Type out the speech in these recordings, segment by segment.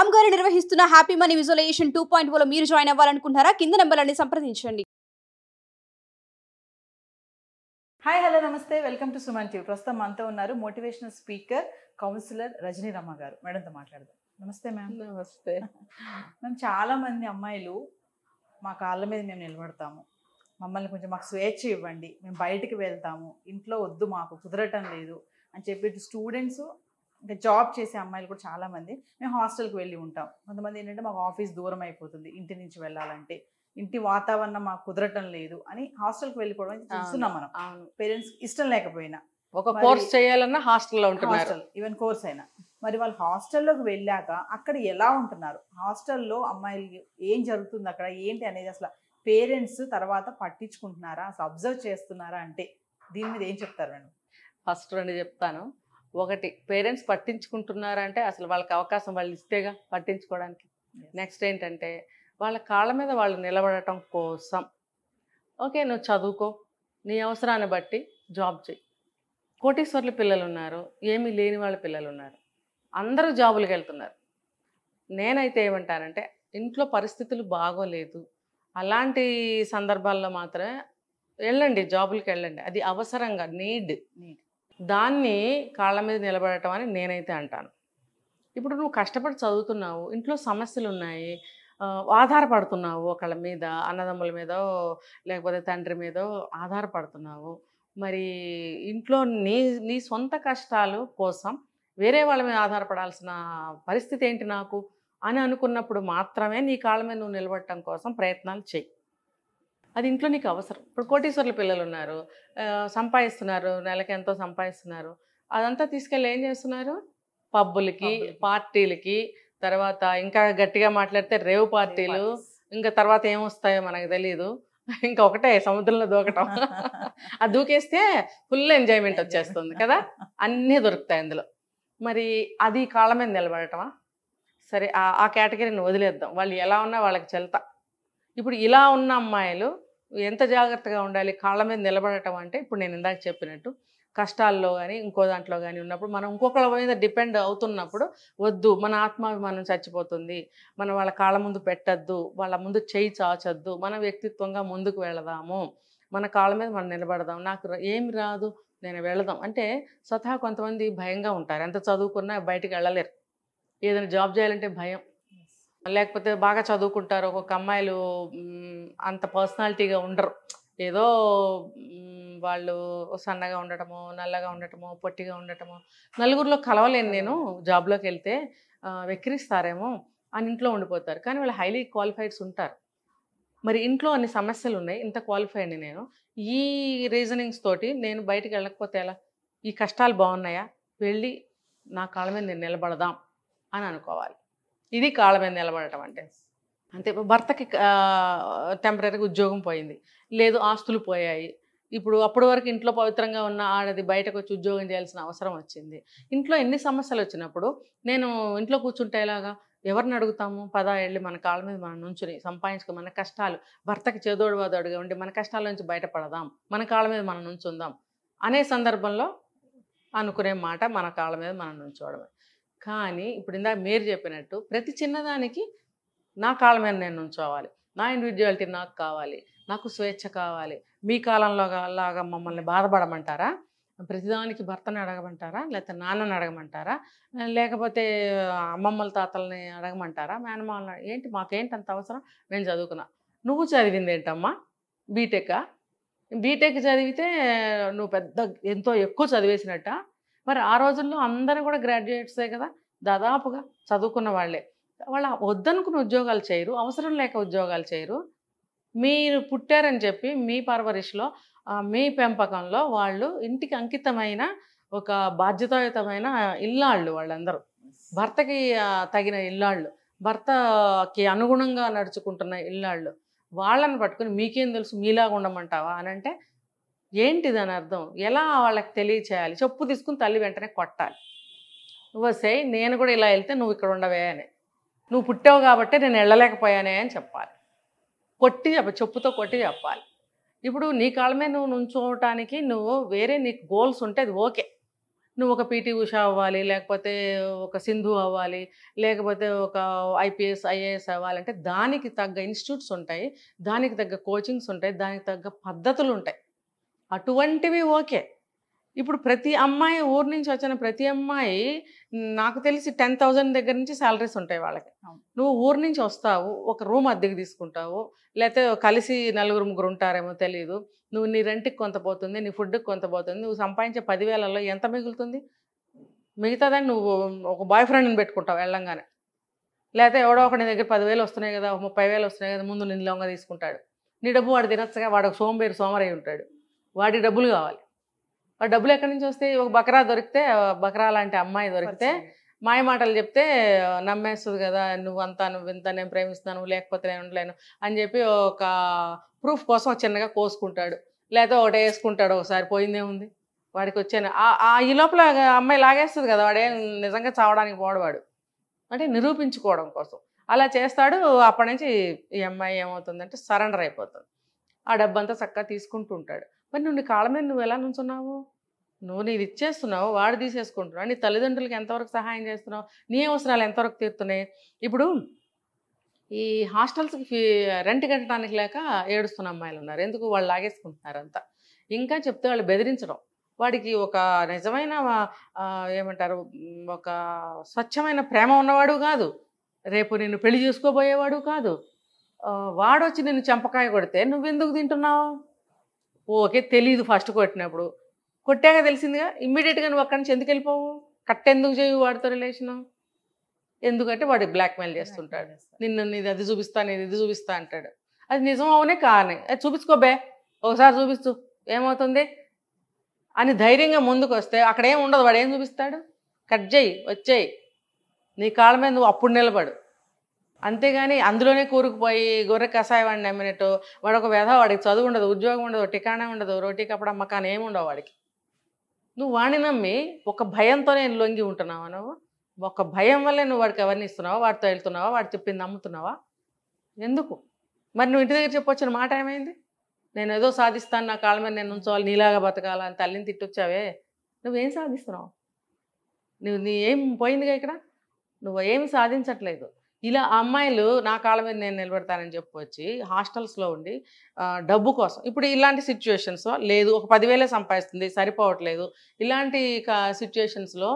రామ్ గారు నిర్వహిస్తున్న happy money visualisation 2.0 లో మీరు జాయిన్ అవ్వాలనుకుంటున్నారా? కింద నంబర్లని సంప్రదించండి. హాయ్ హలో నమస్తే వెల్కమ్ టు సుమన్ టీవీ. ప్రస్తుతం మనతో ఉన్నారు మోటివేషనల్ స్పీకర్ కౌన్సిలర్ రజనీ రమ్మ గారు. మేడంతో మాట్లాడదాం. నమస్తే మ్యామ్. నమస్తే మేము చాలామంది అమ్మాయిలు మా కాళ్ళ మీద మేము నిలబడతాము, మమ్మల్ని కొంచెం మాకు స్వేచ్ఛ ఇవ్వండి, మేము బయటికి వెళ్తాము, ఇంట్లో వద్దు మాకు కుదరటం లేదు అని చెప్పి స్టూడెంట్స్ అంటే జాబ్ చేసే అమ్మాయిలు కూడా చాలామంది మేము హాస్టల్కి వెళ్ళి ఉంటాం. కొంతమంది ఏంటంటే మాకు ఆఫీస్ దూరం అయిపోతుంది, ఇంటి నుంచి వెళ్ళాలంటే ఇంటి వాతావరణం మాకు కుదరటం లేదు అని హాస్టల్కి వెళ్ళిపోవడం చూస్తున్నాం మనం. పేరెంట్స్ ఇష్టం లేకపోయినా ఒక కోర్స్ చేయాలన్నా హాస్టల్లో ఉంటున్నారు, ఈవెన్ కోర్స్ అయినా. మరి వాళ్ళు హాస్టల్లోకి వెళ్ళాక అక్కడ ఎలా ఉంటున్నారు, హాస్టల్లో అమ్మాయిలకి ఏం జరుగుతుంది, అక్కడ ఏంటి అనేది అసలు పేరెంట్స్ తర్వాత పట్టించుకుంటున్నారా, అసలు అబ్జర్వ్ చేస్తున్నారా అంటే దీని మీద ఏం చెప్తారు మేడం? ఫస్ట్ రెండు చెప్తాను. ఒకటి, పేరెంట్స్ పట్టించుకుంటున్నారా అంటే అసలు వాళ్ళకి అవకాశం వాళ్ళు ఇస్తేగా పట్టించుకోవడానికి. నెక్స్ట్ ఏంటంటే వాళ్ళ కాళ్ళ మీద వాళ్ళు నిలబడటం కోసం ఓకే నువ్వు చదువుకో, నీ అవసరాన్ని బట్టి జాబ్ చేయి. కోటీశ్వర్ల పిల్లలు ఉన్నారు, ఏమీ లేని వాళ్ళ పిల్లలు ఉన్నారు, అందరూ జాబులకు వెళ్తున్నారు. నేనైతే ఏమంటానంటే ఇంట్లో పరిస్థితులు బాగోలేదు అలాంటి సందర్భాల్లో మాత్రమే వెళ్ళండి, జాబులకి వెళ్ళండి. అది అవసరంగా నీడ్, దాన్ని కాళ్ళ మీద నిలబడటం అని నేనైతే అంటాను. ఇప్పుడు నువ్వు కష్టపడి చదువుతున్నావు, ఇంట్లో సమస్యలు ఉన్నాయి, ఆధారపడుతున్నావు ఒకళ్ళ మీద, అన్నదమ్ముల మీదో లేకపోతే తండ్రి మీదో ఆధారపడుతున్నావు. మరి ఇంట్లో నీ నీ సొంత కష్టాలు కోసం వేరే వాళ్ళ మీద ఆధారపడాల్సిన పరిస్థితి ఏంటి నాకు అని అనుకున్నప్పుడు మాత్రమే నీ కాళ్ళ మీద నువ్వు నిలబడటం కోసం ప్రయత్నాలు చెయ్యి. అది ఇంట్లో నీకు అవసరం. ఇప్పుడు కోటీశ్వర్ల పిల్లలు ఉన్నారు, సంపాదిస్తున్నారు, నెలకి ఎంతో సంపాదిస్తున్నారు, అదంతా తీసుకెళ్ళి ఏం చేస్తున్నారు, పబ్బులకి పార్టీలకి, తర్వాత ఇంకా గట్టిగా మాట్లాడితే రేవ్ పార్టీలు, ఇంకా తర్వాత ఏమొస్తాయో మనకు తెలియదు, ఇంకా ఒకటే సముద్రంలో దూకటం. అది దూకేస్తే ఫుల్ ఎంజాయ్మెంట్ వచ్చేస్తుంది కదా, అన్నీ దొరుకుతాయి అందులో. మరి అది కాళ్ళ మీద నిలబడటమా? సరే ఆ కేటగిరీని వదిలేద్దాం, వాళ్ళు ఎలా ఉన్నా వాళ్ళకి చెల్తా. ఇప్పుడు ఇలా ఉన్న అమ్మాయిలు ఎంత జాగ్రత్తగా ఉండాలి కాళ్ళ మీద నిలబడటం అంటే, ఇప్పుడు నేను ఇందాక చెప్పినట్టు కష్టాల్లో కానీ ఇంకో దాంట్లో కానీ ఉన్నప్పుడు మనం ఇంకొకళ్ళ మీద డిపెండ్ అవుతున్నప్పుడు వద్దు, మన ఆత్మాభిమానం చచ్చిపోతుంది, మనం వాళ్ళ కాళ్ళ ముందు పెట్టద్దు, వాళ్ళ ముందు చేయి చాచద్దు, మన వ్యక్తిత్వంగా ముందుకు వెళదాము, మన కాళ్ళ మీద మనం నిలబడదాం, నాకు ఏమి రాదు నేను వెళదాం అంటే స్వతహా కొంతమంది భయంగా ఉంటారు. ఎంత చదువుకున్నా బయటికి వెళ్ళలేరు, ఏదైనా జాబ్ చేయాలంటే భయం. లేకపోతే బాగా చదువుకుంటారు, ఒక్కొక్క అమ్మాయిలు అంత పర్సనాలిటీగా ఉండరు, ఏదో వాళ్ళు సన్నగా ఉండటము, నల్లగా ఉండటము, పొట్టిగా ఉండటము, నలుగురిలో కలవలేను నేను, జాబ్లోకి వెళ్తే వెక్కిరిస్తారేమో అని ఇంట్లో ఉండిపోతారు. కానీ వాళ్ళు హైలీ క్వాలిఫైడ్స్ ఉంటారు. మరి ఇంట్లో అన్ని సమస్యలు ఉన్నాయి, ఇంత క్వాలిఫైడ్ని నేను, ఈ రీజనింగ్స్ తోటి నేను బయటికి వెళ్ళకపోతే ఎలా, ఈ కష్టాలు బాగున్నాయా, వెళ్ళి నా కాళ్ళ మీద నేను నిలబడదాం అని అనుకోవాలి. ఇది కాళ్ళ మీద నిలబడటం అంటే. అంతే. భర్తకి టెంపరీగా ఉద్యోగం పోయింది, లేదు ఆస్తులు పోయాయి, ఇప్పుడు అప్పటి వరకు ఇంట్లో పవిత్రంగా ఉన్న ఆడది బయటకు వచ్చి ఉద్యోగం చేయాల్సిన అవసరం వచ్చింది. ఇంట్లో ఎన్ని సమస్యలు వచ్చినప్పుడు నేను ఇంట్లో కూర్చుంటే ఎలాగా, ఎవరిని అడుగుతాము? పదా వెళ్ళి మన కాళ్ళ మీద మనం నుంచుని సంపాదించుకో, మన కష్టాలు, భర్తకి చేదోడు వాదోడుగా ఉండి మన కష్టాల నుంచి బయటపడదాం, మన కాళ్ళ మీద మనం నుంచుందాం అనే సందర్భంలో అనుకునే మాట మన కాళ్ళ మీద మనం నుంచోవడమే. కానీ ఇప్పుడు ఇందాక మీరు చెప్పినట్టు ప్రతి చిన్నదానికి నా కాళ్ళ మీద నేను నుంచోవాలి, నా ఇండివిజువాలిటీ నాకు కావాలి, నాకు స్వేచ్ఛ కావాలి, మీ కాలంలో లాగా మమ్మల్ని బాధపడమంటారా, ప్రతిదానికి భర్తని అడగమంటారా, లేకపోతే నాన్నని అడగమంటారా, లేకపోతే అమ్మమ్మల తాతల్ని అడగమంటారా, మేనమాలని, ఏంటి మాకేంటి అంత అవసరం, నేను చదువుకున్నా, నువ్వు చదివింది ఏంటమ్మా బీటెక్, బీటెక్ చదివితే నువ్వు పెద్ద ఎంతో ఎక్కువ చదివేసినట్ట. మరి ఆ రోజుల్లో అందరూ కూడా గ్రాడ్యుయేట్సే కదా, దాదాపుగా చదువుకున్న వాళ్ళే, వాళ్ళ వద్దనుకున్న ఉద్యోగాలు చేయరు, అవసరం లేక ఉద్యోగాలు చేయరు. మీరు పుట్టారని చెప్పి మీ పర్వరిష్లో మీ పెంపకంలో వాళ్ళు ఇంటికి అంకితమైన ఒక బాధ్యతాయుతమైన ఇల్లాళ్ళు, వాళ్ళందరూ భర్తకి తగిన ఇల్లాళ్ళు, భర్తకి అనుగుణంగా నడుచుకుంటున్న ఇల్లాళ్ళు, వాళ్ళని పట్టుకుని మీకేం తెలుసు మీలాగా ఉండమంటావా అని అంటే ఏంటిది అని అర్థం. ఎలా వాళ్ళకి తెలియచేయాలి? చెప్పు తీసుకుని తల్లి వెంటనే కొట్టాలి, వసే నేను కూడా ఇలా వెళ్తే నువ్వు ఇక్కడ ఉండవే అని, నువ్వు పుట్టావు కాబట్టి నేను వెళ్ళలేకపోయానే అని చెప్పాలి, చెప్పుతో కొట్టి చెప్పాలి. ఇప్పుడు నీ కాళ్ళ మీద నువ్వు నుంచోవటానికి నువ్వు వేరే నీకు గోల్స్ ఉంటే అది ఓకే, నువ్వు ఒక పీటీ ఉషా అవ్వాలి, లేకపోతే ఒక సింధు అవ్వాలి, లేకపోతే ఒక ఐపీఎస్ ఐఏఎస్ అవ్వాలంటే దానికి తగ్గ ఇన్స్టిట్యూట్స్ ఉంటాయి, దానికి తగ్గ కోచింగ్స్ ఉంటాయి, దానికి తగ్గ పద్ధతులు ఉంటాయి. అటువంటివి ఓకే. ఇప్పుడు ప్రతి అమ్మాయి ఊరు నుంచి వచ్చిన ప్రతి అమ్మాయి నాకు తెలిసి 10,000 దగ్గర నుంచి శాలరీస్ ఉంటాయి వాళ్ళకి. నువ్వు ఊరు నుంచి వస్తావు, ఒక రూమ్ అద్దెకి తీసుకుంటావు, లేకపోతే కలిసి నలుగురు ముగ్గురు ఉంటారేమో తెలియదు, నువ్వు నీ రెంట్కి కొంత పోతుంది, నీ ఫుడ్కి కొంత పోతుంది, నువ్వు సంపాదించే 10,000లో ఎంత మిగులుతుంది? మిగతాదని నువ్వు ఒక బాయ్ ఫ్రెండ్ని పెట్టుకుంటావు వెళ్ళంగానే, లేకపోతే ఎవడో ఒకటి నీ దగ్గర 10,000 వస్తున్నాయి కదా, 30,000 వస్తున్నాయి కదా, ముందు నిన్ను లొంగ తీసుకుంటాడు. నీ డబ్బు వాడు తినచ్చగా, వాడు ఒక సోమరై ఉంటాడు, వాడి డబ్బులు కావాలి. ఆ డబ్బులు ఎక్కడి నుంచి వస్తాయి? ఒక బకరా దొరికితే, బకరా లాంటి అమ్మాయి దొరికితే మాయ మాటలు చెప్తే నమ్మేస్తుంది కదా, నువ్వు ఇంత నేను ప్రేమిస్తున్నాను, లేకపోతే నేను ఉండలేను అని చెప్పి ఒక ప్రూఫ్ కోసం చిన్నగా కోసుకుంటాడు, లేకపోతే ఒకటి వేసుకుంటాడు, ఒకసారి పోయిందే ఉంది వాడికి వచ్చాను. ఈ లోపల అమ్మాయి లాగేస్తుంది కదా, వాడేం నిజంగా చావడానికి పోడవాడు, అంటే నిరూపించుకోవడం కోసం అలా చేస్తాడు. అప్పటి నుంచి ఈ అమ్మాయి ఏమవుతుందంటే సరెండర్ అయిపోతుంది, ఆ డబ్బంతా చక్కగా తీసుకుంటూ ఉంటాడు. మరి నువ్వు నీ కాళ్ళ మీద నువ్వు ఎలా నుంచున్నావు? నువ్వు నీది ఇచ్చేస్తున్నావు, వాడు తీసేసుకుంటున్నావు, నీ తల్లిదండ్రులకి ఎంతవరకు సహాయం చేస్తున్నావు, నీ అవసరాలు ఎంతవరకు తీరుతున్నాయి? ఇప్పుడు ఈ హాస్టల్స్కి రెంట్ కట్టడానికి లేక ఏడుస్తున్న అమ్మాయిలు ఉన్నారు. ఎందుకు? వాళ్ళు లాగేసుకుంటున్నారు అంతా. ఇంకా చెప్తే వాళ్ళు బెదిరించడం. వాడికి ఒక నిజమైన ఏమంటారు, ఒక స్వచ్ఛమైన ప్రేమ ఉన్నవాడు కాదు, రేపు నిన్ను పెళ్లి చేసుకోబోయేవాడు కాదు. వాడొచ్చి నిన్ను చెంపకాయ కొడితే నువ్వెందుకు తింటున్నావు? ఓకే, తెలీదు ఫస్ట్ కొట్టినప్పుడు, కొట్టాక తెలిసిందిగా ఇమ్మీడియట్గా నువ్వు అక్కడి నుంచి ఎందుకు వెళ్ళిపోవు? కట్టెందుకు చేయవు వాడితో రిలేషను? ఎందుకంటే వాడు బ్లాక్మెయిల్ చేస్తుంటాడు, నిన్ను నీది అది చూపిస్తా, నీది ఇది చూపిస్తా అంటాడు. అది నిజం అవునే కానీ, అది చూపించుకోబే, ఒకసారి చూపిస్తూ ఏమవుతుంది అని ధైర్యంగా ముందుకు వస్తే అక్కడ ఏం ఉండదు. వాడు ఏం చూపిస్తాడు? కట్ చేయి, వచ్చేయి, నీ కాళ్ళ మీద నువ్వు అప్పుడు నిలబడు. అంతేగాని అందులోనే కూరుకుపోయి గొర్రె కషాయం వాడిని నమ్మినట్టు వాడు ఒక వ్యధ, వాడికి చదువు ఉండదు, ఉద్యోగం ఉండదు, టికాణా ఉండదు, రోటీ కప్పడం మకాన్ ఏమి ఉండవు వాడికి. నువ్వు వాడిని నమ్మి ఒక భయంతోనే లొంగి ఉంటున్నావా? నువ్వు ఒక భయం వల్లే నువ్వు వాడికి ఎవరిని ఇస్తున్నావా? వాడితో వెళ్తున్నావా? వాడు చెప్పింది నమ్ముతున్నావా? ఎందుకు? మరి నువ్వు ఇంటి దగ్గర చెప్పొచ్చిన మాట ఏమైంది? నేను ఏదో సాధిస్తాను, నా కాళ్ళ మీద నేను ఉంచోవాలి, నీలాగా బతకాలా అని తల్లిని తిట్టొచ్చావే, నువ్వేం సాధిస్తున్నావు? నీ ఏం పోయిందిగా ఇక్కడ, నువ్వు ఏం సాధించట్లేదు. ఇలా అమ్మాయిలు నా కాళ్ళ మీద నేను నిలబెడతానని చెప్పొచ్చి హాస్టల్స్లో ఉండి డబ్బు కోసం, ఇప్పుడు ఇలాంటి సిచ్యువేషన్స్లో లేదు, ఒక 10,000 సంపాదిస్తుంది, సరిపోవట్లేదు, ఇలాంటి సిచ్యువేషన్స్లో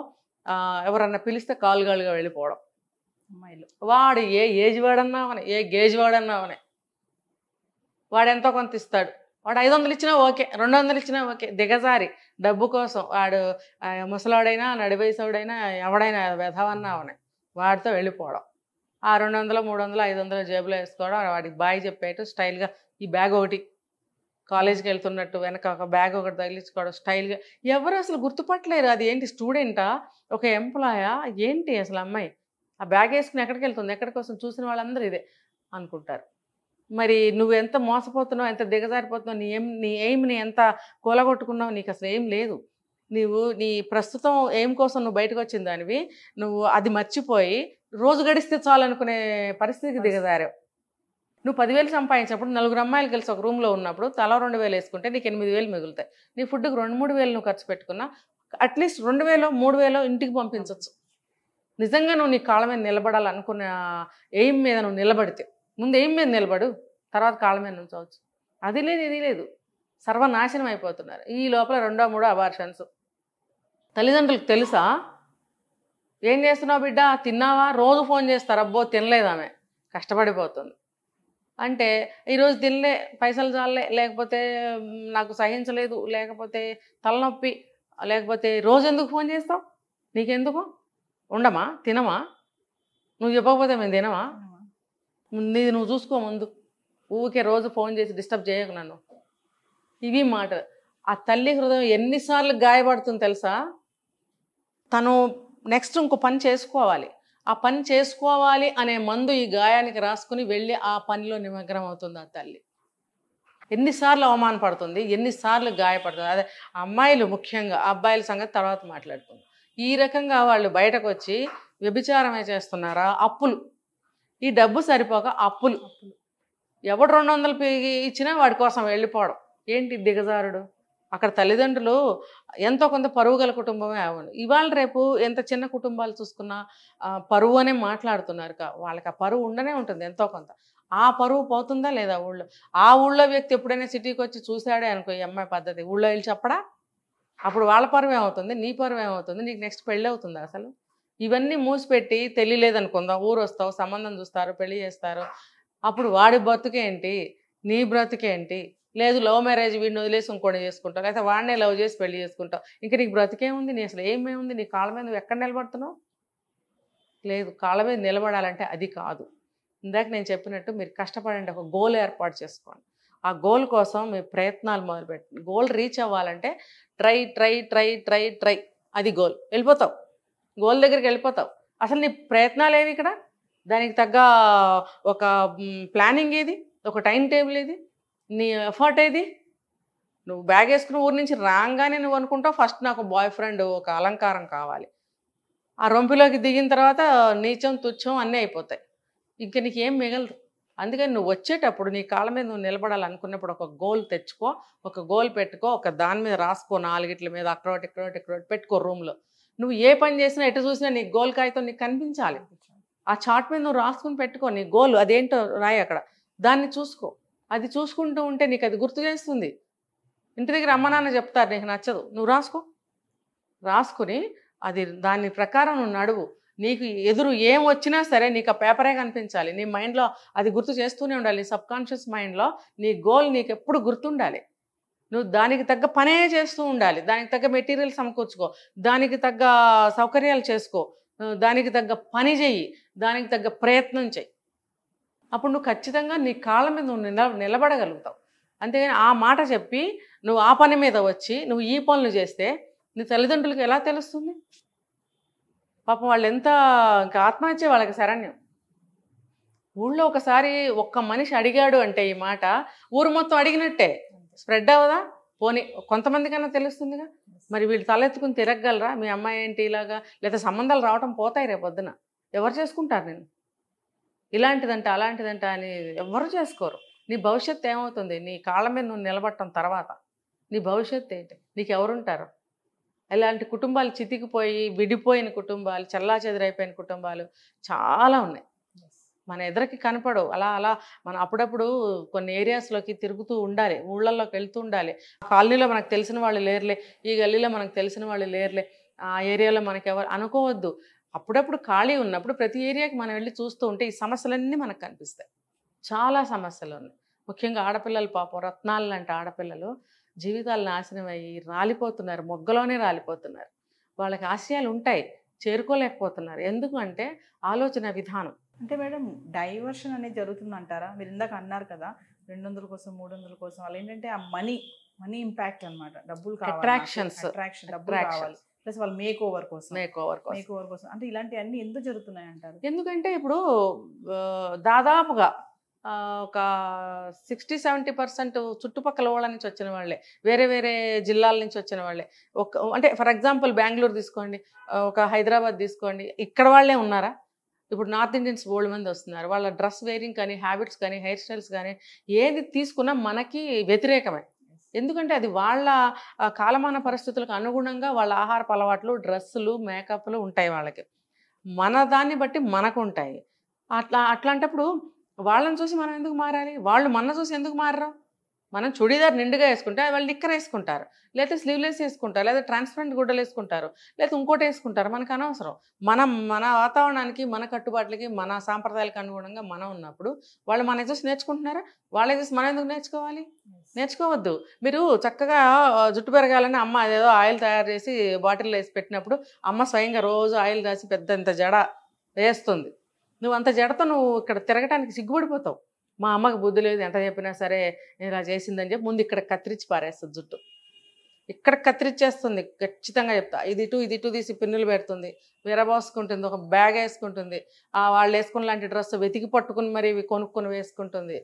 ఎవరన్నా పిలిస్తే కాలుగాలుగా వెళ్ళిపోవడం. అమ్మాయిలు వాడు ఏ ఏజ్ వాడన్నావని, ఏ గేజ్ వాడన్నావని, వాడు ఎంతో కొంత ఇస్తాడు, వాడు 500 ఇచ్చినా ఓకే, 200 ఇచ్చినా ఓకే, దిగజారి డబ్బు కోసం వాడు ముసలాడైనా నడివయసుడైనా ఎవడైనా వెధవన్నావని వాడితో వెళ్ళిపోవడం. ఆ 200, 300, 500 జేబులో వేసుకోవడం, వాడికి బాయ్ చెప్పేట్టు స్టైల్గా ఈ బ్యాగ్ ఒకటి, కాలేజీకి వెళ్తున్నట్టు వెనక ఒక బ్యాగ్ ఒకటి తగిలించుకోవడం స్టైల్గా. ఎవరు అసలు గుర్తుపట్టలేరు అది ఏంటి, స్టూడెంటా, ఒక ఎంప్లాయా, ఏంటి అసలు అమ్మాయి ఆ బ్యాగ్ వేసుకుని ఎక్కడికి వెళ్తుంది, ఎక్కడికి వస్తుంది, చూసిన వాళ్ళందరూ ఇదే అనుకుంటారు. మరి నువ్వు ఎంత మోసపోతున్నావు, ఎంత దిగజారిపోతున్నావు, నీ ఎయిమ్ని ఎంత కూలగొట్టుకున్నావు, నీకు అసలు ఏం లేదు. నీ ప్రస్తుతం ఎయిమ్ కోసం నువ్వు బయటకు వచ్చిన దానివి, నువ్వు అది మర్చిపోయి రోజు గడిస్తే చాలు అనుకునే పరిస్థితికి దిగజారావు. నువ్వు 10,000 సంపాదించినప్పుడు 4 అమ్మాయిలు కలిసి ఒక రూమ్లో ఉన్నప్పుడు తలా 2,000 వేసుకుంటే నీకు 8,000 మిగులుతాయి. నీ ఫుడ్కి 2-3 నువ్వు ఖర్చు పెట్టుకున్నా అట్లీస్ట్ 2,000-3,000 ఇంటికి పంపించవచ్చు. నిజంగా నువ్వు నీ కాళ్ళ మీద నిలబడాలనుకున్న ఎయిమ్ మీద నువ్వు నిలబడితే, ముందు ఎయిమ్ మీద నిలబడు, తర్వాత కాళ్ళ మీద నుంచవచ్చు. అది లేదు ఇది లేదు, సర్వనాశనం అయిపోతున్నారు. ఈ లోపల 2-3 అబార్షన్స్. తల్లిదండ్రులకు తెలుసా? ఏం చేస్తున్నావు బిడ్డ, తిన్నావా? రోజు ఫోన్ చేస్తారు, అబ్బో తినలేదు ఆమె, కష్టపడిపోతుంది అంటే, ఈరోజు తినలే, పైసలు చాలే, లేకపోతే నాకు సహించలేదు, లేకపోతే తలనొప్పి, లేకపోతే రోజు ఎందుకు ఫోన్ చేస్తావు? నీకెందుకు? ఉండమా? తినమా? నువ్వు చెప్పకపోతే మేము తినమా? నీది నువ్వు చూసుకో ముందు, ఊరికే రోజు ఫోన్ చేసి డిస్టర్బ్ చేయకు నన్ను. ఇవి మాట. ఆ తల్లి హృదయం ఎన్నిసార్లు గాయపడుతుంది తెలుసా? తను నెక్స్ట్ ఇంకో పని చేసుకోవాలి, ఆ పని చేసుకోవాలి అనే మందు ఈ గాయానికి రాసుకుని వెళ్ళి ఆ పనిలో నిమగ్నం అవుతుంది ఆ తల్లి. ఎన్నిసార్లు అవమానపడుతుంది, ఎన్నిసార్లు గాయపడుతుంది. అదే అమ్మాయిలు ముఖ్యంగా, అబ్బాయిల సంగతి తర్వాత మాట్లాడుకుందాం. ఈ రకంగా వాళ్ళు బయటకు వచ్చి వ్యభిచారమే చేస్తున్నారా? అప్పులు, ఈ డబ్బు సరిపోక అప్పులు, ఎవడు 200 ఇచ్చినా వాడి కోసం వెళ్ళిపోవడం. ఏంటి దిగజారుడు? అక్కడ తల్లిదండ్రులు ఎంతో కొంత పరువు గల కుటుంబమే అవును. ఇవాళ రేపు ఎంత చిన్న కుటుంబాలు చూసుకున్నా పరువు అనే మాట్లాడుతున్నారు. వాళ్ళకి ఆ పరువు ఉండనే ఉంటుంది ఎంతో కొంత. ఆ పరువు పోతుందా లేదా ఊళ్ళో? ఆ ఊళ్ళో వ్యక్తి ఎప్పుడైనా సిటీకి వచ్చి చూశాడే అనుకో ఈ అమ్మాయి పద్ధతి, ఊళ్ళో వెళ్ళి చెప్పడా? అప్పుడు వాళ్ళ పరువు ఏమవుతుంది, నీ పరువు ఏమవుతుంది, నీకు నెక్స్ట్ పెళ్ళి అవుతుంది అసలు? ఇవన్నీ మూసిపెట్టి తెలియలేదనుకుందాం, ఊరు వస్తావు, సంబంధం చూస్తారు, పెళ్లి చేస్తారు. అప్పుడు వాడి బ్రతుకేంటి, నీ బ్రతుకేంటి? లేదు లవ్ మ్యారేజ్, వీడిని వదిలేసి ఇంకోటి చేసుకుంటావు, లేకపోతే వాడినే లవ్ చేసి పెళ్లి చేసుకుంటావు. ఇంకా నీకు బ్రతికేముంది? నీ అసలు ఏమేముంది? నీ కాళ్ళ మీద నువ్వు ఎక్కడ నిలబడుతున్నావు? లేదు, కాళ్ళ మీద నిలబడాలంటే అది కాదు. ఇందాక నేను చెప్పినట్టు మీరు కష్టపడండి, ఒక గోల్ ఏర్పాటు చేసుకోండి. ఆ గోల్ కోసం మీ ప్రయత్నాలు మొదలుపెట్టండి. గోల్ రీచ్ అవ్వాలంటే try try try try try, అది గోల్. వెళ్ళిపోతావు, గోల్ దగ్గరికి వెళ్ళిపోతావు. అసలు నీ ప్రయత్నాలు ఏవి ఇక్కడ? దానికి తగ్గ ఒక ప్లానింగ్ ఏది, ఒక టైం టేబుల్ ఏది, నీ ఎఫర్ట్ ఏది? నువ్వు బ్యాగ్ వేసుకుని ఊరి నుంచి రాగానే నువ్వు అనుకుంటావు ఫస్ట్ నాకు బాయ్ ఫ్రెండ్, ఒక అలంకారం కావాలి. ఆ రొంపిలోకి దిగిన తర్వాత నీచం తుచ్చం అన్నీ అయిపోతాయి, ఇంక నీకు ఏం మిగలదు. అందుకని నువ్వు వచ్చేటప్పుడు నీ కాళ్ళ మీద నువ్వు నిలబడాలనుకున్నప్పుడు ఒక గోల్ తెచ్చుకో, ఒక గోల్ పెట్టుకో, ఒక దాని మీద రాసుకో, 4 మీద అక్కడోటి ఇక్కడోటి ఇక్కడోటి పెట్టుకో రూమ్లో. నువ్వు ఏ పని చేసినా ఎటు చూసినా నీ గోల్ కాగితం నీకు కనిపించాలి. ఆ చార్ట్ మీద నువ్వు రాసుకుని పెట్టుకో నీ గోల్, అదేంటో రాయి అక్కడ, దాన్ని చూసుకో. అది చూసుకుంటూ ఉంటే నీకు అది గుర్తు చేస్తుంది. ఇంటి దగ్గర అమ్మ నాన్న చెప్తారు నీకు నచ్చదు, నువ్వు రాసుకుని అది దాని ప్రకారం నువ్వు నడువు. నీకు ఎదురు ఏం వచ్చినా సరే నీకు ఆ పేపరే కనిపించాలి. నీ మైండ్లో అది గుర్తు చేస్తూనే ఉండాలి. నీ సబ్కాన్షియస్ మైండ్లో నీ గోల్ నీకు ఎప్పుడు గుర్తుండాలి. నువ్వు దానికి తగ్గ పనే చేస్తూ ఉండాలి. దానికి తగ్గ మెటీరియల్ సమకూర్చుకో, దానికి తగ్గ సౌకర్యాలు చేసుకో, దానికి తగ్గ పని చెయ్యి, దానికి తగ్గ ప్రయత్నం చెయ్యి. అప్పుడు నువ్వు ఖచ్చితంగా నీ కాళ్ళ మీద నువ్వు నిలబడగలుగుతావు. అంతేగాని ఆ మాట చెప్పి నువ్వు ఆ పని మీద వచ్చి నువ్వు ఈ పనులు చేస్తే నీ తల్లిదండ్రులకు ఎలా తెలుస్తుంది? పాపం వాళ్ళు ఎంత ఇంకా ఆత్మహత్య వాళ్ళకి శరణ్యం. ఊళ్ళో ఒకసారి ఒక్క మనిషి అడిగాడు అంటే ఈ మాట ఊరు మొత్తం అడిగినట్టే. స్ప్రెడ్ అవ్వదా? పోనీ కొంతమందికన్నా తెలుస్తుందిగా. మరి వీళ్ళు తలెత్తుకుని తిరగగలరా? మీ అమ్మాయి ఏంటి ఇలాగా, లేదా సంబంధాలు రావటం పోతాయి రేపొద్దున. ఎవరు చేసుకుంటారు నేను? ఇలాంటిదంట అలాంటిదంట అని ఎవరు చేసుకోరు. నీ భవిష్యత్తు ఏమవుతుంది? నీ కాళ్ళ మీద నువ్వు నిలబడటం తర్వాత నీ భవిష్యత్తు ఏంటి? నీకు ఎవరుంటారు? ఇలాంటి కుటుంబాలు చితికిపోయి విడిపోయిన కుటుంబాలు, చెల్లాచెదురైపోయిన కుటుంబాలు చాలా ఉన్నాయి. మన ఎదురుకి కనపడవు. అలా అలా మనం అప్పుడప్పుడు కొన్ని ఏరియాస్లోకి తిరుగుతూ ఉండాలి, ఊళ్ళల్లోకి వెళ్తూ ఉండాలి. కాలనీలో మనకు తెలిసిన వాళ్ళు లేరులే, ఈ గల్లీలో మనకు తెలిసిన వాళ్ళు లేరులే, ఆ ఏరియాలో మనకి ఎవరు అనుకోవద్దు. అప్పుడప్పుడు ఖాళీ ఉన్నప్పుడు ప్రతి ఏరియాకి మనం వెళ్ళి చూస్తూ ఉంటే ఈ సమస్యలన్నీ మనకు కనిపిస్తాయి. చాలా సమస్యలు ఉన్నాయి. ముఖ్యంగా ఆడపిల్లలు, పాపం రత్నాలు లాంటి ఆడపిల్లలు జీవితాలు నాశనం అయ్యి రాలిపోతున్నారు, మొగ్గలోనే రాలిపోతున్నారు. వాళ్ళకి ఆశయాలు ఉంటాయి, చేరుకోలేకపోతున్నారు. ఎందుకు అంటే ఆలోచన విధానం. అంటే మేడం డైవర్షన్ అనేది జరుగుతుందంటారా? మీరు ఇందాక అన్నారు కదా 200 కోసం 300 కోసం, వాళ్ళు ఏంటంటే ఆ మనీ ఇంపాక్ట్ అనమాట. డబ్బులు కావాలి, అట్రాక్షన్, డబ్బులు కావాలి, ప్లస్ వాళ్ళు మేక్ ఓవర్ కోసం అంటే ఇలాంటివన్నీ ఎందుకు జరుగుతున్నాయి అంటారు? ఎందుకంటే ఇప్పుడు దాదాపుగా ఒక 60-70% చుట్టుపక్కల వాళ్ళ నుంచి వచ్చిన వాళ్ళే, వేరే వేరే జిల్లాల నుంచి వచ్చిన వాళ్ళే. అంటే ఫర్ ఎగ్జాంపుల్ బెంగళూరు తీసుకోండి, ఒక హైదరాబాద్ తీసుకోండి, ఇక్కడ వాళ్ళే ఉన్నారా? ఇప్పుడు నార్త్ ఇండియన్స్ బోల్డ్ మంది వస్తున్నారు. వాళ్ళ డ్రెస్ వేరింగ్ కానీ, హ్యాబిట్స్ కానీ, హెయిర్ స్టైల్స్ కానీ ఏది తీసుకున్నా మనకి వ్యతిరేకమే. ఎందుకంటే అది వాళ్ళ కాలమాన పరిస్థితులకు అనుగుణంగా వాళ్ళ ఆహారపు అలవాట్లు, డ్రెస్సులు, మేకప్లు ఉంటాయి వాళ్ళకి. మన దాన్ని బట్టి మనకు ఉంటాయి. అట్లాంటప్పుడు వాళ్ళని చూసి మనం ఎందుకు మారాలి? వాళ్ళు మన చూసి ఎందుకు మారరు? మనం చుడీదార్ నిండుగా వేసుకుంటే వాళ్ళు నిక్కర్ వేసుకుంటారు, లేకపోతే స్లీవ్లెస్ వేసుకుంటారు, లేదా ట్రాన్స్పరెంట్ గుడ్డలు వేసుకుంటారు, లేకపోతే ఇంకోటి వేసుకుంటారు. మనకు అనవసరం. మన వాతావరణానికి, మన కట్టుబాట్లకి, మన సాంప్రదాయాలకు అనుగుణంగా మనం ఉన్నప్పుడు వాళ్ళు మన చూసి నేర్చుకుంటున్నారా? వాళ్ళ చూసి మనం ఎందుకు నేర్చుకోవాలి? నేర్చుకోవద్దు. మీరు చక్కగా జుట్టు పెరగాలని అమ్మ అదేదో ఆయిల్ తయారు చేసి బాటిల్లో వేసి పెట్టినప్పుడు అమ్మ స్వయంగా రోజు ఆయిల్ రాసి పెద్దంత జడ వేస్తుంది. నువ్వు అంత జడతో నువ్వు ఇక్కడ తిరగటానికి సిగ్గుపడిపోతావు. మా అమ్మకి బుద్ధి లేదు, ఎంత చెప్పినా సరే ఇలా చేసిందని చెప్పి ముందు ఇక్కడ కత్తిరించి పారేస్తుంది జుట్టు. ఇక్కడ కత్తిరించేస్తుంది, ఖచ్చితంగా చెప్తా. ఇది ఇటు తీసి పిన్నులు పెడుతుంది, విరబోసుకుంటుంది, ఒక బ్యాగ్ వేసుకుంటుంది, వాళ్ళు వేసుకున్న లాంటి డ్రెస్ వెతికి పట్టుకుని మరి కొనుక్కొని వేసుకుంటుంది.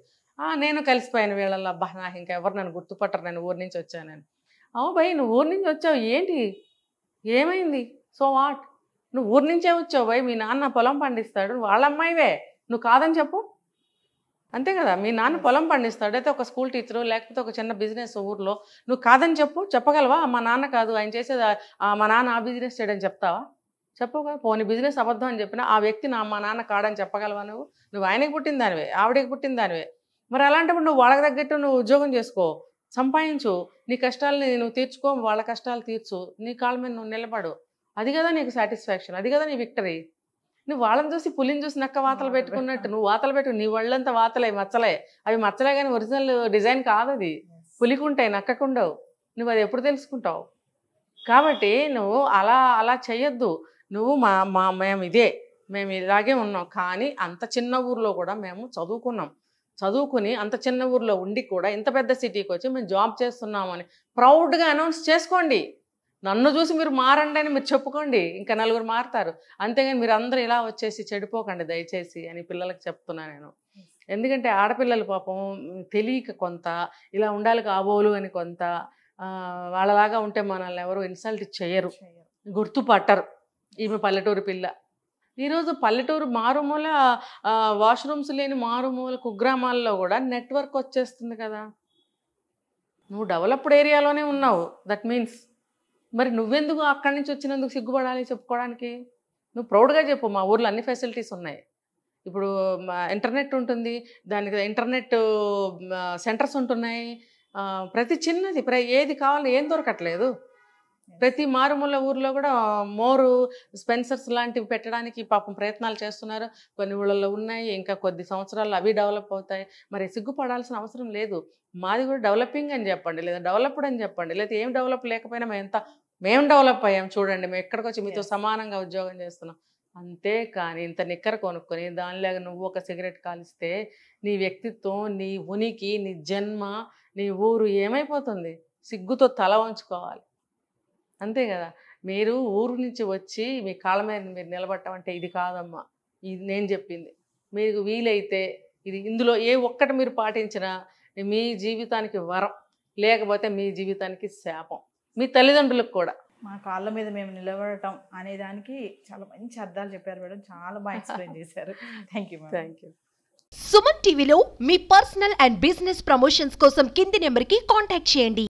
నేను కలిసిపోయాను వీళ్ళల్లో. అబ్బా నాకు ఇంకా ఎవరు నన్ను గుర్తుపట్టరు, నేను ఊరి నుంచి వచ్చానని. అవు భయ్, నువ్వు ఊరి నుంచి వచ్చావు ఏంటి, ఏమైంది? So what? నువ్వు ఊరి నుంచే వచ్చావు భయ్, మీ నాన్న పొలం పండిస్తాడు, వాళ్ళ అమ్మాయివే, నువ్వు కాదని చెప్పు. అంతే కదా. మీ నాన్న పొలం పండిస్తాడు, అయితే ఒక స్కూల్ టీచరు లేకపోతే ఒక చిన్న బిజినెస్ ఊర్లో, నువ్వు కాదని చెప్పగలవా? మా నాన్న కాదు ఆయన చేసేది, మా నాన్న ఆ బిజినెస్ చేయడని చెప్తావా? చెప్పవు కదా. పోనీ బిజినెస్ అబద్ధం అని చెప్పినా ఆ వ్యక్తి మా నాన్న కాడని చెప్పగలవా? నువ్వు ఆయనకి పుట్టిన దానివే, ఆవిడకి పుట్టిన దానివే. మరి అలాంటప్పుడు నువ్వు వాళ్ళకి తగ్గట్టు నువ్వు ఉద్యోగం చేసుకో, సంపాదించు, నీ కష్టాలని నువ్వు తీర్చుకో, వాళ్ళ కష్టాలు తీర్చు, నీ కాళ్ళ మీద నువ్వు నిలబడు. అది కదా నీకు సాటిస్ఫాక్షన్, అది కదా నీ విక్టరీ. నువ్వు వాళ్ళని చూసి పులిని చూసి నక్క వాతలు పెట్టుకున్నట్టు నువ్వు వాతలు పెట్టు. నీ వాళ్ళంతా వాతలే, మచ్చలే. అవి మచ్చలే కానీ ఒరిజినల్ డిజైన్ కాదు అది. పులికుంటాయి, నక్కకుండవు. నువ్వు అది ఎప్పుడు తెలుసుకుంటావు? కాబట్టి నువ్వు అలా చెయ్యొద్దు. నువ్వు మేము మేము ఇలాగే ఉన్నాం, కానీ అంత చిన్న ఊర్లో కూడా మేము చదువుకుని అంత చిన్న ఊర్లో ఉండి కూడా ఇంత పెద్ద సిటీకి వచ్చి మేము జాబ్ చేస్తున్నామని ప్రౌడ్గా అనౌన్స్ చేసుకోండి. నన్ను చూసి మీరు మారండి అని మీరు చెప్పుకోండి, ఇంకా నలుగురు మారుతారు. అంతేగాని మీరు అందరూ ఇలా వచ్చేసి చెడిపోకండి దయచేసి అని పిల్లలకు చెప్తున్నా నేను. ఎందుకంటే ఆడపిల్లలు పాపం తెలియక కొంత ఇలా ఉండాలి కాబోలు అని కొంత వాళ్ళలాగా ఉంటే మనల్ని ఎవరు ఇన్సల్ట్ చేయరు, గుర్తుపట్టరు. ఈమె పల్లెటూరు పిల్ల. ఈరోజు పల్లెటూరు మారుమూల వాష్రూమ్స్ లేని మారుమూల కుగ్రామాల్లో కూడా నెట్వర్క్ వచ్చేస్తుంది కదా. నువ్వు డెవలప్డ్ ఏరియాలోనే ఉన్నావు, దట్ మీన్స్ మరి నువ్వెందుకు అక్కడి నుంచి వచ్చినందుకు సిగ్గుపడాలి చెప్పుకోవడానికి? నువ్వు ప్రౌడ్గా చెప్పు, మా ఊర్లో అన్ని ఫెసిలిటీస్ ఉన్నాయి. ఇప్పుడు ఇంటర్నెట్ ఉంటుంది, దానికి ఇంటర్నెట్ సెంటర్స్ ఉంటున్నాయి. ప్రతి చిన్నది ఏది కావాలో ఏం దొరకట్లేదు. ప్రతి మారుమూల ఊర్లో కూడా మోరు స్పెన్సర్స్ లాంటివి పెట్టడానికి పాపం ప్రయత్నాలు చేస్తున్నారు. కొన్ని ఊళ్ళల్లో ఉన్నాయి, ఇంకా కొద్ది సంవత్సరాల్లో అవి డెవలప్ అవుతాయి. మరి సిగ్గుపడాల్సిన అవసరం లేదు. మాది కూడా డెవలపింగ్ అని చెప్పండి, లేదా డెవలప్డ్ అని చెప్పండి, లేదా ఏం డెవలప్ లేకపోయినా మేము డెవలప్ అయ్యాం చూడండి, మేము ఎక్కడికి వచ్చి మీతో సమానంగా ఉద్యోగం చేస్తున్నాం. అంతే కానీ ఇంత నిక్కర కొనుక్కొని దానిలాగా నువ్వు ఒక సిగరెట్ కాలిస్తే నీ వ్యక్తిత్వం, నీ ఉనికి, నీ జన్మ, నీ ఊరు ఏమైపోతుంది? సిగ్గుతో తల వంచుకోవాలి, అంతే కదా. మీరు ఊరు నుంచి వచ్చి మీ కాళ్ళ మీద మీరు నిలబడటం అంటే ఇది కాదమ్మా. ఇది నేను చెప్పింది. మీకు వీలైతే ఇందులో ఏ ఒక్కటి మీరు పాటించినా మీ జీవితానికి వరం, లేకపోతే మీ జీవితానికి శాపం, మీ తల్లిదండ్రులకు కూడా. మా కాళ్ళ మీద మేము నిలబడటం అనే దానికి చాలా మంచి అర్థాలు చెప్పారు మేడం, చాలా బాగా ఎక్స్ప్లెయిన్ చేశారు. Thank you. Thank you. Suman టీవీలో మీ పర్సనల్ అండ్ బిజినెస్ ప్రమోషన్స్ కోసం కింది నెంబర్కి కాంటాక్ట్ చేయండి.